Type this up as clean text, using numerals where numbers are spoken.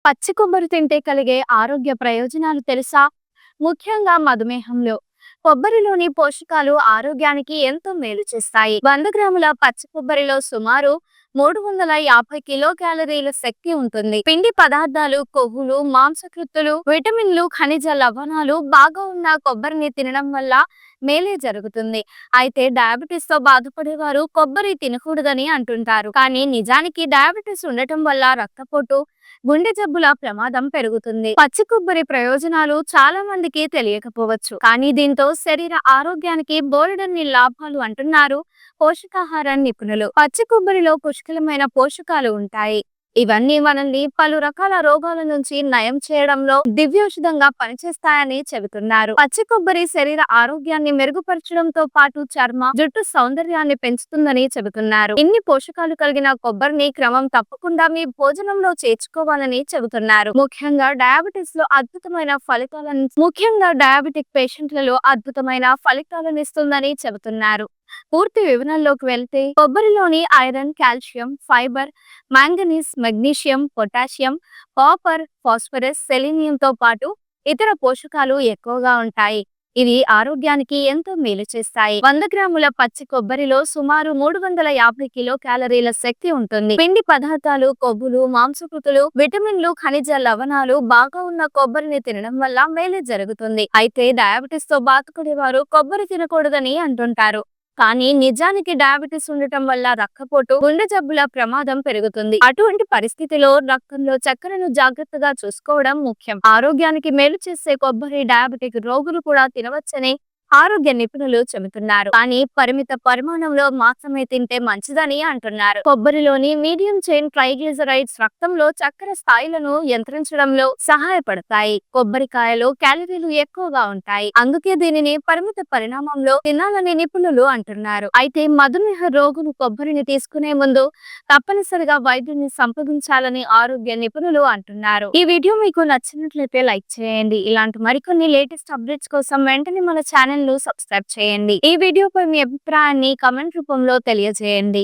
పచ్చి కొబ్బరి తింటే కలిగే ఆరోగ్య ప్రయోజనాలు తెలుసా? ముఖ్యంగా మధుమేహంలో కొబ్బరిలోని పోషకాలు ఆరోగ్యానికి ఎంతో మేలు చేస్తాయి. 100 గ్రాముల పచ్చి కొబ్బరిలో సుమారు 350 కిలో క్యాలరీల శక్తి ఉంటుంది. పిండి పదార్థాలు, కొవ్వులు, మాంసకృత్తులు, విటమిన్లు, ఖనిజ లవణాలు బాగా ఉన్న కొబ్బరిని తినడం వల్ల మేలే జరుగుతుంది. అయితే డయాబెటిస్ తో బాధపడేవారు కొబ్బరి తినకూడదని అంటుంటారు. కానీ నిజానికి డయాబెటిస్ ఉండటం వల్ల రక్తపోటు, గుండె జబ్బుల ప్రమాదం పెరుగుతుంది. పచ్చి కొబ్బరి ప్రయోజనాలు చాలా మందికి తెలియకపోవచ్చు. కానీ దీంతో శరీర ఆరోగ్యానికి బోలెడన్ని లాభాలు అంటున్నారు పోషకాహార నిపుణులు. పచ్చి కొబ్బరిలో పుష్కలమైన పోషకాలు ఉంటాయి. ఇవన్నీ మనల్ని పలు రకాల రోగాల నుంచి నయం చేయడంలో దివ్యౌషధంగా పనిచేస్తాయని చెబుతున్నారు. పచ్చి కొబ్బరి శరీర ఆరోగ్యాన్ని మెరుగుపరచడంతో పాటు చర్మ, జుట్టు సౌందర్యాన్ని పెంచుతుందని చెబుతున్నారు. ఇన్ని పోషకాలు కలిగిన కొబ్బరిని క్రమం తప్పకుండా మీ భోజనంలో చేర్చుకోవాలని చెబుతున్నారు. ముఖ్యంగా డయాబెటిక్ పేషెంట్లలో అద్భుతమైన ఫలితాలనిస్తుందని చెబుతున్నారు. పూర్తి వివరణలోకి వెళ్తే కొబ్బరిలోని iron, calcium, fibre, manganese, magnesium, potassium, copper, phosphorus, సెలీనియంతో పాటు ఇతర పోషకాలు ఎక్కువగా ఉంటాయి. ఇవి ఆరోగ్యానికి ఎంతో మేలు చేస్తాయి. 100 గ్రాముల పచ్చి కొబ్బరిలో సుమారు 350 కిలో క్యాలరీల శక్తి ఉంటుంది. పిండి పదార్థాలు, కొవ్వులు, మాంసకృతులు, విటమిన్లు, ఖనిజ లవణాలు బాగా ఉన్న కొబ్బరిని తినడం వల్ల మేలు జరుగుతుంది. అయితే డయాబెటిస్ తో బాధపడేవారు కొబ్బరి తినకూడదని అంటుంటారు. కానీ నిజానికి డయాబెటిస్ ఉండటం వల్ల రక్తపోటు, గుండె జబ్బుల ప్రమాదం పెరుగుతుంది. అటువంటి పరిస్థితిలో రక్తంలో చక్కెరను జాగ్రత్తగా చూసుకోవడం ముఖ్యం. ఆరోగ్యానికి మేలు చేసే కొబ్బరి డయాబెటిక్ రోగులు కూడా తినవచ్చని ఆరోగ్య నిపుణులు చెబుతున్నారు. కానీ పరిమిత పరిమాణంలో మాత్రమే తింటే మంచిదని అంటున్నారు. కొబ్బరిలోని మీడియం చైన్ ట్రైగ్లిజరైడ్స్ రక్తంలో చక్కెర స్థాయిలను నియంత్రించడంలో సహాయపడతాయి. కొబ్బరికాయలో క్యాలరీలు ఎక్కువగా ఉంటాయి. అందుకే దీనిని పరిమిత పరిణామంలో తినాలని నిపుణులు అంటున్నారు. అయితే మధుమేహ రోగులు కొబ్బరిని తీసుకునే ముందు తప్పనిసరిగా వైద్యుని సంప్రదించాలని ఆరోగ్య నిపుణులు అంటున్నారు. ఈ వీడియో మీకు నచ్చినట్లయితే లైక్ చేయండి. ఇలాంటి మరికొన్ని లేటెస్ట్ అప్డేట్స్ కోసం వెంటనే మన ఛానల్ ను సబ్స్క్రైబ్ చేయండి. ఈ వీడియోపై మీ అభిప్రాయాన్ని కామెంట్ రూపంలో తెలియజేయండి.